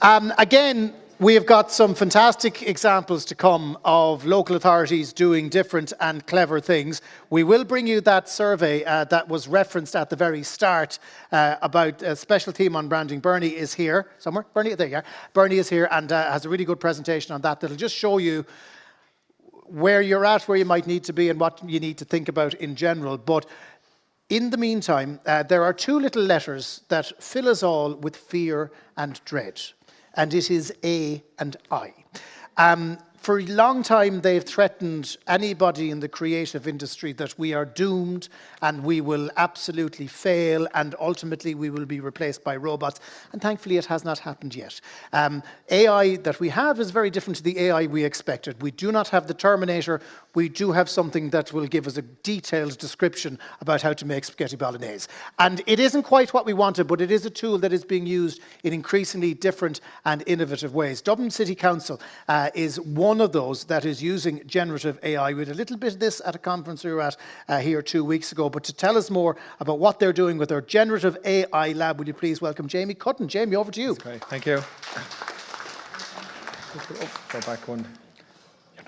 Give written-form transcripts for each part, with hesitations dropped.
Again, we have got some fantastic examples to come of local authorities doing different and clever things. We will bring you that survey that was referenced at the very start about a special theme on branding. Bernie is here somewhere. Bernie, there you are. Bernie is here and has a really good presentation on that that'll just show you where you're at, where you might need to be, and what you need to think about in general. But in the meantime, there are two little letters that fill us all with fear and dread. And it is A and I. For a long time, they've threatened anybody in the creative industry that we are doomed and we will absolutely fail and ultimately we will be replaced by robots. And thankfully, it has not happened yet. AI that we have is very different to the AI we expected. We do not have the Terminator. We do have something that will give us a detailed description about how to make spaghetti bolognese. And it isn't quite what we wanted, but it is a tool that is being used in increasingly different and innovative ways. Dublin City Council is one of those that is using generative AI. We had a little bit of this at a conference we were at here 2 weeks ago, but to tell us more about what they're doing with their Generative AI Lab, would you please welcome Jamie Cutton. Jamie, over to you. That's great, thank you. Go back one.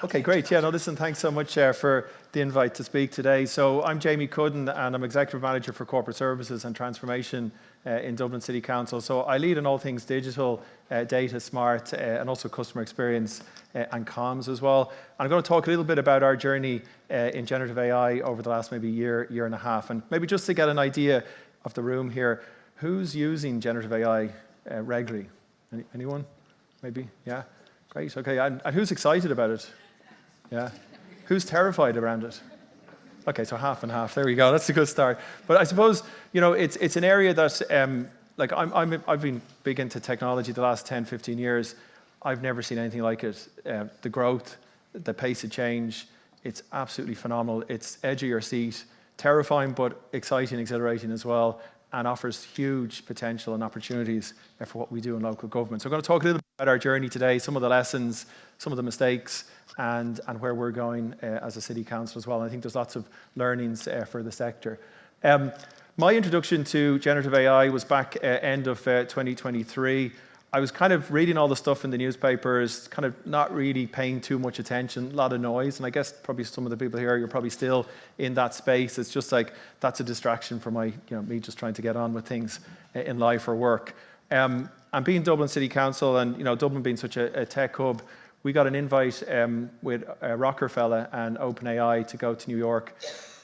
Okay, great. Yeah, no, listen, thanks so much for the invite to speak today. So I'm Jamie Cudden and I'm Executive Manager for Corporate Services and Transformation in Dublin City Council. So I lead in all things digital, data, smart, and also customer experience and comms as well. And I'm going to talk a little bit about our journey in generative AI over the last maybe year and a half. And maybe just to get an idea of the room here, who's using generative AI regularly? Anyone? Maybe? Yeah? Great, okay. And who's excited about it? Yeah. Who's terrified around it? Okay, so half and half. There we go. That's a good start. But I suppose, you know, it's an area that, like I've been big into technology the last 10, 15 years. I've never seen anything like it. The growth, the pace of change, it's absolutely phenomenal. It's edge of your seat, terrifying but exciting, exhilarating as well, and offers huge potential and opportunities for what we do in local government. So I'm going to talk a little bit about our journey today, some of the lessons, some of the mistakes, and where we're going as a city council as well. And I think there's lots of learnings for the sector. My introduction to generative AI was back end of 2023. I was kind of reading all the stuff in the newspapers, kind of not really paying too much attention, a lot of noise. And I guess probably some of the people here, you're probably still in that space. It's just like, that's a distraction for me just trying to get on with things in life or work. And being Dublin City Council and, Dublin being such a tech hub, we got an invite with Rockefeller and OpenAI to go to New York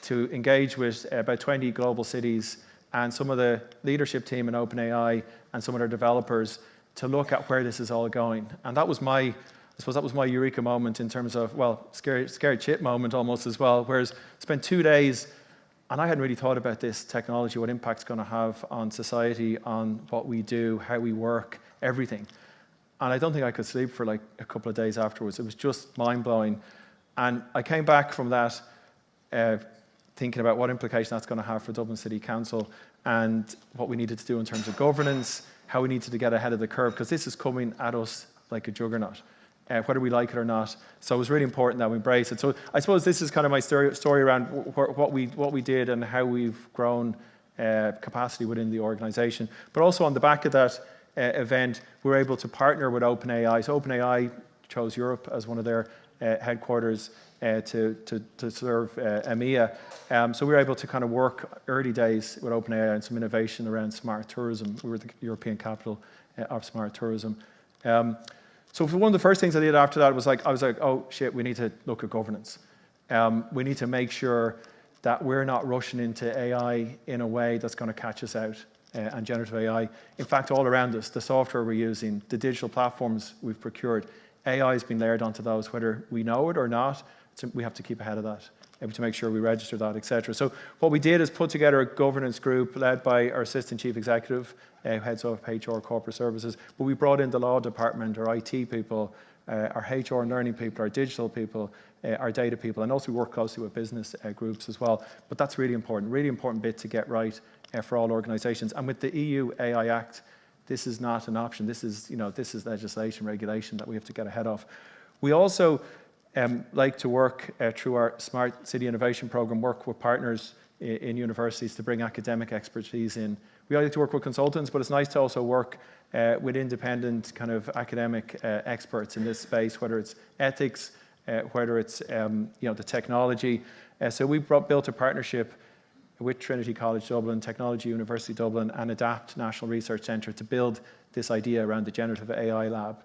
to engage with about 20 global cities and some of the leadership team in OpenAI and some of their developers to look at where this is all going. And that was I suppose that was my eureka moment in terms of, well, scared chip moment almost as well, whereas I spent 2 days and I hadn't really thought about this technology, what impact it's going to have on society, on what we do, how we work, everything. And I don't think I could sleep for like a couple of days afterwards. It was just mind-blowing. And I came back from that thinking about what implication that's going to have for Dublin City Council and what we needed to do in terms of governance, how we needed to get ahead of the curve, because this is coming at us like a juggernaut, whether we like it or not. So it was really important that we embrace it. So I suppose this is kind of my story around what we did and how we've grown capacity within the organisation. But also on the back of that event, we were able to partner with OpenAI. So OpenAI chose Europe as one of their headquarters to serve EMEA. So we were able to kind of work early days with OpenAI and some innovation around smart tourism. We were the European capital of smart tourism. So one of the first things I did after that was I was like, oh shit, we need to look at governance. We need to make sure that we're not rushing into AI in a way that's going to catch us out. And generative AI. In fact, all around us, the software we're using, the digital platforms we've procured, AI has been layered onto those, whether we know it or not. We have to keep ahead of that, to make sure we register that, etc. So what we did is put together a governance group led by our Assistant Chief Executive, who heads up HR Corporate Services. But we brought in the law department, our IT people, our HR and learning people, our digital people, our data people, and also we work closely with business groups as well. But that's really important bit to get right for all organisations. And with the EU AI Act, this is not an option. This is, this is legislation, regulation that we have to get ahead of. We also like to work through our Smart City Innovation Programme, work with partners in universities to bring academic expertise in. We like to work with consultants, but it's nice to also work with independent kind of academic experts in this space, whether it's ethics, whether it's the technology. So we built a partnership with Trinity College Dublin, Technology University Dublin, and ADAPT National Research Centre to build this idea around the Generative AI Lab.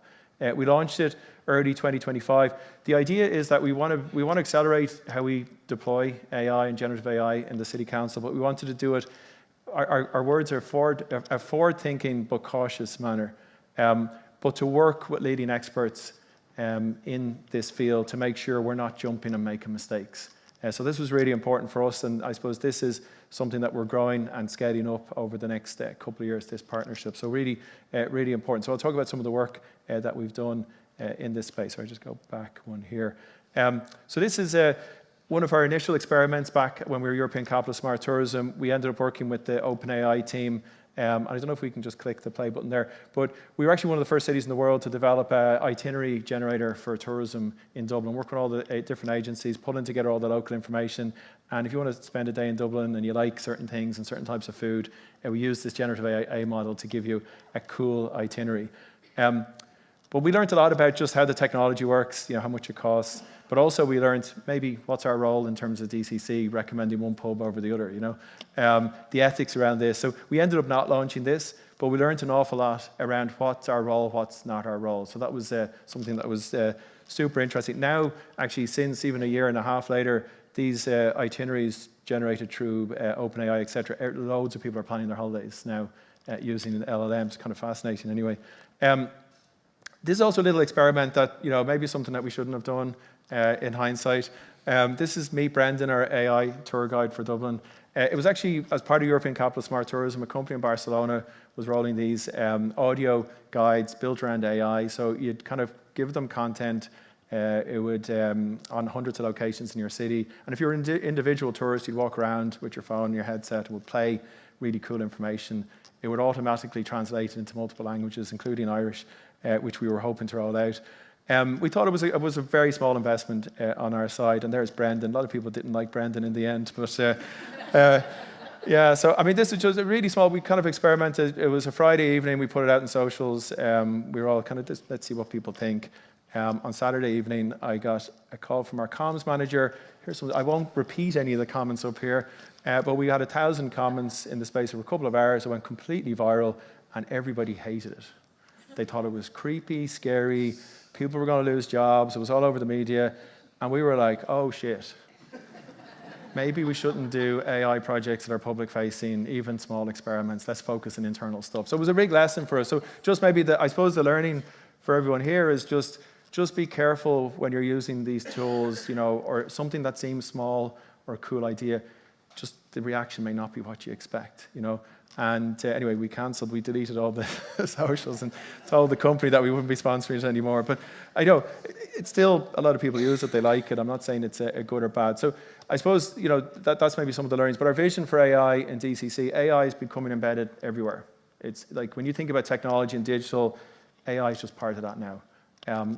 We launched it early 2025. The idea is that we want to accelerate how we deploy AI and generative AI in the City Council, but we wanted to do it. Our words are a forward-thinking but cautious manner, but to work with leading experts in this field to make sure we're not jumping and making mistakes. So this was really important for us, and I suppose this is something that we're growing and scaling up over the next couple of years, this partnership. So really, really important. So I'll talk about some of the work that we've done in this space. So I'll just go back one here. So this is one of our initial experiments back when we were European Capital of Smart Tourism. We ended up working with the OpenAI team. I don't know if we can just click the play button there, but we were actually one of the first cities in the world to develop an itinerary generator for tourism in Dublin, work with all the different agencies, pulling together all the local information. And if you want to spend a day in Dublin and you like certain things and certain types of food, we use this generative AI model to give you a cool itinerary. But we learned a lot about just how the technology works, how much it costs, but also we learned maybe what's our role in terms of DCC, recommending one pub over the other, the ethics around this. So we ended up not launching this, but we learned an awful lot around what's our role, what's not our role. So that was something that was super interesting. Now, actually, since even a year and a half later, these itineraries generated through OpenAI, et cetera, loads of people are planning their holidays now using LLMs. Kind of fascinating anyway. This is also a little experiment that, maybe something that we shouldn't have done in hindsight. This is Meet Brendan, our AI tour guide for Dublin. It was actually, as part of European Capital of Smart Tourism, a company in Barcelona was rolling these audio guides built around AI. So you'd kind of give them content. It would, on hundreds of locations in your city. And if you're an individual tourist, you'd walk around with your phone, your headset, it would play really cool information. It would automatically translate into multiple languages, including Irish, which we were hoping to roll out. We thought it was a very small investment on our side, and there's Brendan. A lot of people didn't like Brendan in the end, but yeah. So I mean, this is just a really small. We kind of experimented. It was a Friday evening. We put it out in socials. We were all kind of let's see what people think. On Saturday evening, I got a call from our comms manager. Here's some. I won't repeat any of the comments up here, but we had 1,000 comments in the space of a couple of hours. It went completely viral, and everybody hated it. They thought it was creepy, scary. People were going to lose jobs. It was all over the media. And we were like, oh, shit. Maybe we shouldn't do AI projects that are public-facing, even small experiments. Let's focus on internal stuff. So it was a big lesson for us. So just maybe, I suppose the learning for everyone here is just be careful when you're using these tools, or something that seems small or a cool idea. Just the reaction may not be what you expect, And anyway, we deleted all the socials and told the company that we wouldn't be sponsoring it anymore. But I know it's still, a lot of people use it, they like it. I'm not saying it's a good or bad. So I suppose, that's maybe some of the learnings. But our vision for AI and DCC, AI is becoming embedded everywhere. It's like when you think about technology and digital, AI is just part of that now.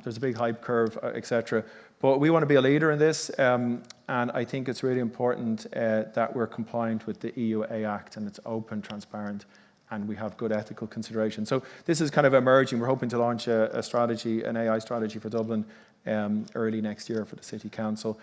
There's a big hype curve, et cetera. But we want to be a leader in this, and I think it's really important that we're compliant with the EU AI Act, and it's open, transparent, and we have good ethical consideration. So this is kind of emerging. We're hoping to launch a strategy, an AI strategy for Dublin early next year for the City Council.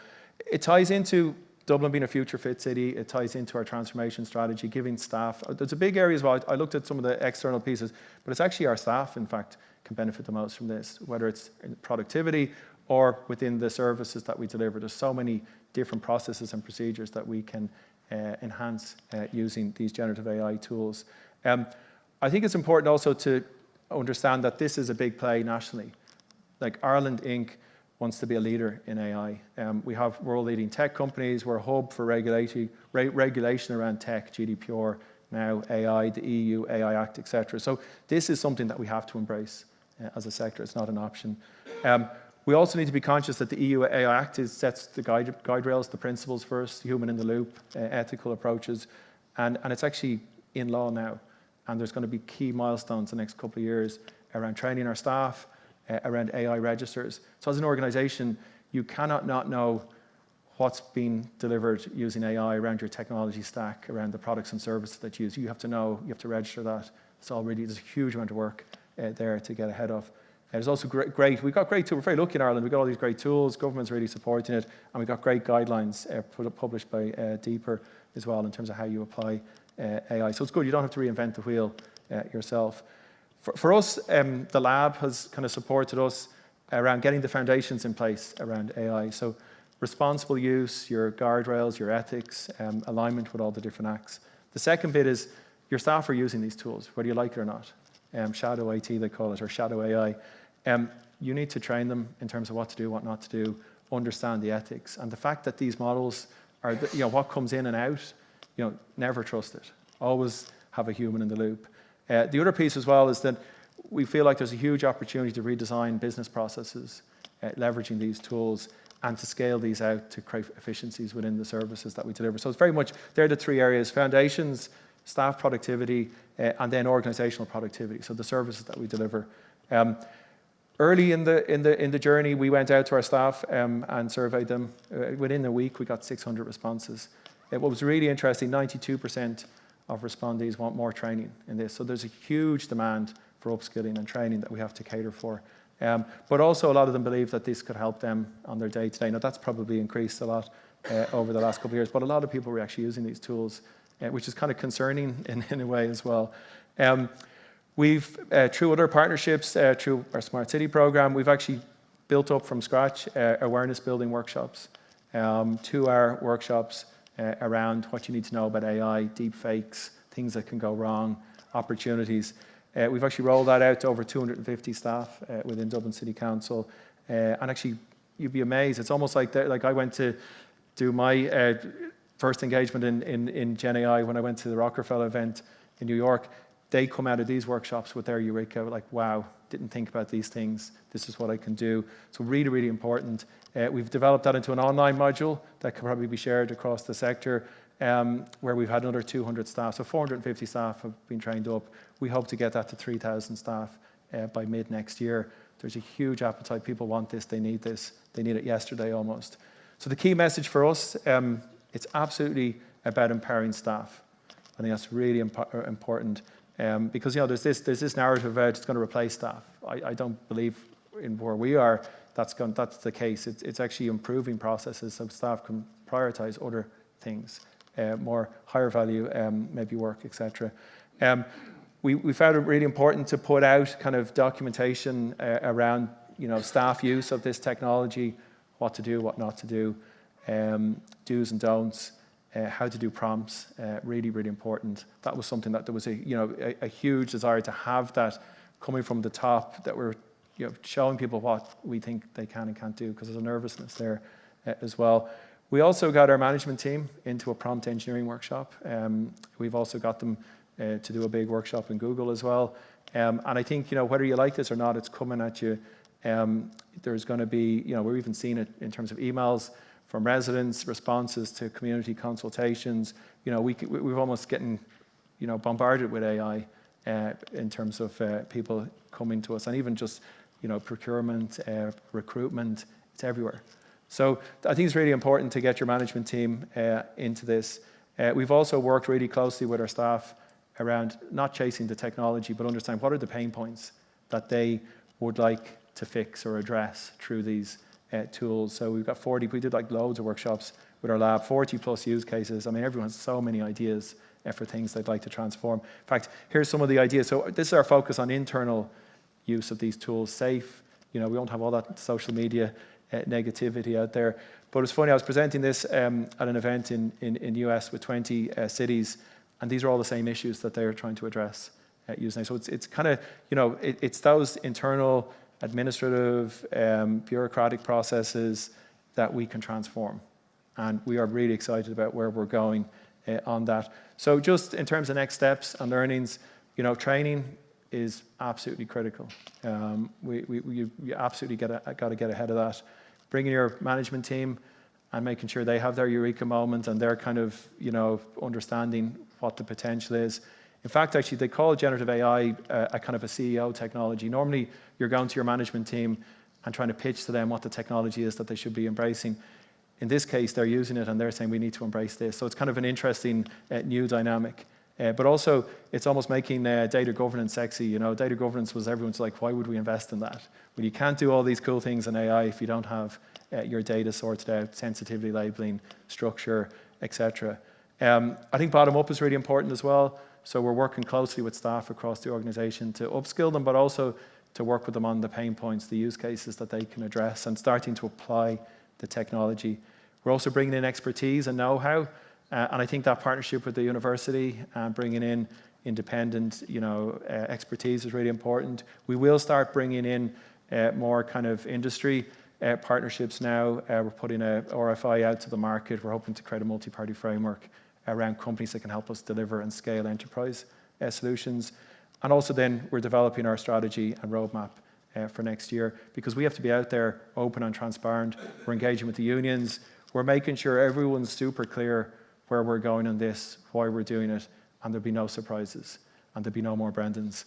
It ties into Dublin being a future fit city. It ties into our transformation strategy, giving staff. There's a big area as well. I looked at some of the external pieces, but it's actually our staff, in fact, can benefit the most from this, whether it's in productivity or within the services that we deliver. There's so many different processes and procedures that we can enhance using these generative AI tools. I think it's important also to understand that this is a big play nationally. Like Ireland Inc. wants to be a leader in AI. We have world-leading tech companies. We're a hub for regulation around tech, GDPR, now AI, the EU AI Act, et cetera. So this is something that we have to embrace as a sector. It's not an option. We also need to be conscious that the EU AI Act sets the guide rails, the principles first, human in the loop, ethical approaches, and it's actually in law now. And there's going to be key milestones the next couple of years around training our staff, around AI registers. So as an organization, you cannot not know what's being delivered using AI around your technology stack, around the products and services that you use. You have to know, you have to register that. There's a huge amount of work there to get ahead of. There's also we've got great tools. We're very lucky in Ireland. We've got all these great tools. Government's really supporting it. And we've got great guidelines published by Deeper as well in terms of how you apply AI. So it's good. You don't have to reinvent the wheel yourself. For us, the lab has kind of supported us around getting the foundations in place around AI. So responsible use, your guardrails, your ethics, alignment with all the different acts. The second bit is your staff are using these tools, whether you like it or not. Shadow IT, they call it, or shadow AI. You need to train them in terms of what to do, what not to do, understand the ethics. And the fact that these models are, what comes in and out, never trust it. Always have a human in the loop. The other piece as well is that we feel like there's a huge opportunity to redesign business processes, leveraging these tools, and to scale these out to create efficiencies within the services that we deliver. So it's very much, they're the three areas: foundations, staff productivity, and then organizational productivity, so the services that we deliver. Early in the journey, we went out to our staff and surveyed them. Within a week, we got 600 responses. What was really interesting, 92% of respondees want more training in this. So there's a huge demand for upskilling and training that we have to cater for. But also a lot of them believe that this could help them on their day-to-day. Now, that's probably increased a lot over the last couple of years, but a lot of people were actually using these tools, which is kind of concerning in a way as well. We've, through other partnerships, through our Smart City program, we've actually built up from scratch awareness building workshops, 2-hour workshops around what you need to know about AI, deep fakes, things that can go wrong, opportunities. We've actually rolled that out to over 250 staff within Dublin City Council. And actually, you'd be amazed. It's almost like I went to do my first engagement in Gen AI when I went to the Rockefeller event in New York. They come out of these workshops with their eureka, like, wow, didn't think about these things. This is what I can do. So really, really important. We've developed that into an online module that can probably be shared across the sector, where we've had another 200 staff. So 450 staff have been trained up. We hope to get that to 3,000 staff by mid next year. There's a huge appetite. People want this. They need this. They need it yesterday almost. So the key message for us, it's absolutely about empowering staff. I think that's really important. Because there's this narrative about it's going to replace staff. I don't believe in where we are that's the case. It's actually improving processes so staff can prioritize other things, more higher value maybe work, etc. We found it really important to put out kind of documentation around staff use of this technology, what to do, what not to do, do's and don'ts. How to do prompts, really, really important. That was something that there was a huge desire to have that coming from the top, that we're showing people what we think they can and can't do, because there's a nervousness there as well. We also got our management team into a prompt engineering workshop. We've also got them to do a big workshop in Google as well. And I think whether you like this or not, it's coming at you. There's going to be, we're even seeing it in terms of emails from residents, responses to community consultations. We've almost getting, bombarded with AI in terms of people coming to us, and even just, procurement, recruitment, it's everywhere. So I think it's really important to get your management team into this. We've also worked really closely with our staff around not chasing the technology, but understand what are the pain points that they would like to fix or address through these tools. So we've got we did loads of workshops with our lab, 40 plus use cases. I mean, everyone has so many ideas for things they'd like to transform. In fact, here's some of the ideas. So this is our focus on internal use of these tools, safe. We won't have all that social media negativity out there. But it's funny, I was presenting this at an event in the US with 20 cities, and these are all the same issues that they're trying to address using it. So it's kind of, it's those internal administrative, bureaucratic processes that we can transform. And we are really excited about where we're going on that. So just in terms of next steps and learnings, training is absolutely critical. You absolutely got to get ahead of that. Bringing your management team and making sure they have their eureka moment and they're kind of, understanding what the potential is. In fact, actually, they call generative AI a kind of a CEO technology. Normally, you're going to your management team and trying to pitch to them what the technology is that they should be embracing. In this case, they're using it and they're saying we need to embrace this. So it's kind of an interesting new dynamic. But also, it's almost making data governance sexy. You know, data governance was everyone's like, why would we invest in that? Well, you can't do all these cool things in AI if you don't have your data sorted out, sensitivity labeling, structure, etc. I think bottom up is really important as well. So we're working closely with staff across the organization to upskill them, but also to work with them on the pain points, the use cases that they can address, and starting to apply the technology. We're also bringing in expertise and know-how, and I think that partnership with the university, bringing in independent, expertise is really important. We will start bringing in more kind of industry partnerships now. We're putting a RFI out to the market. We're hoping to create a multi-party framework around companies that can help us deliver and scale enterprise solutions. And also then we're developing our strategy and roadmap for next year, because we have to be out there open and transparent. We're engaging with the unions. We're making sure everyone's super clear where we're going on this, why we're doing it, and there'll be no surprises, and there'll be no more Brendans.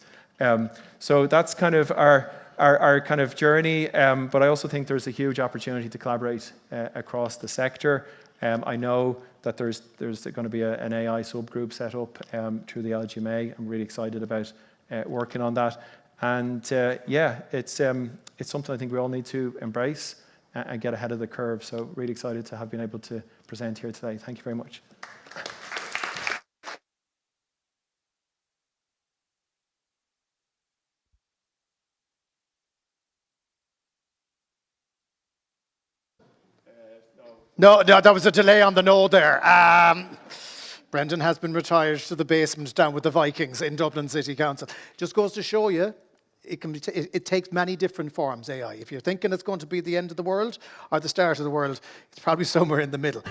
So that's kind of our kind of journey, but I also think there's a huge opportunity to collaborate across the sector. I know that there's going to be an AI subgroup set up through the LGMA. I'm really excited about working on that. And it's something I think we all need to embrace and get ahead of the curve. So really excited to have been able to present here today. Thank you very much. No, that was a delay on the no there. Brendan has been retired to the basement down with the Vikings in Dublin City Council. Just goes to show you, it takes many different forms, AI. If you're thinking it's going to be the end of the world or the start of the world, it's probably somewhere in the middle.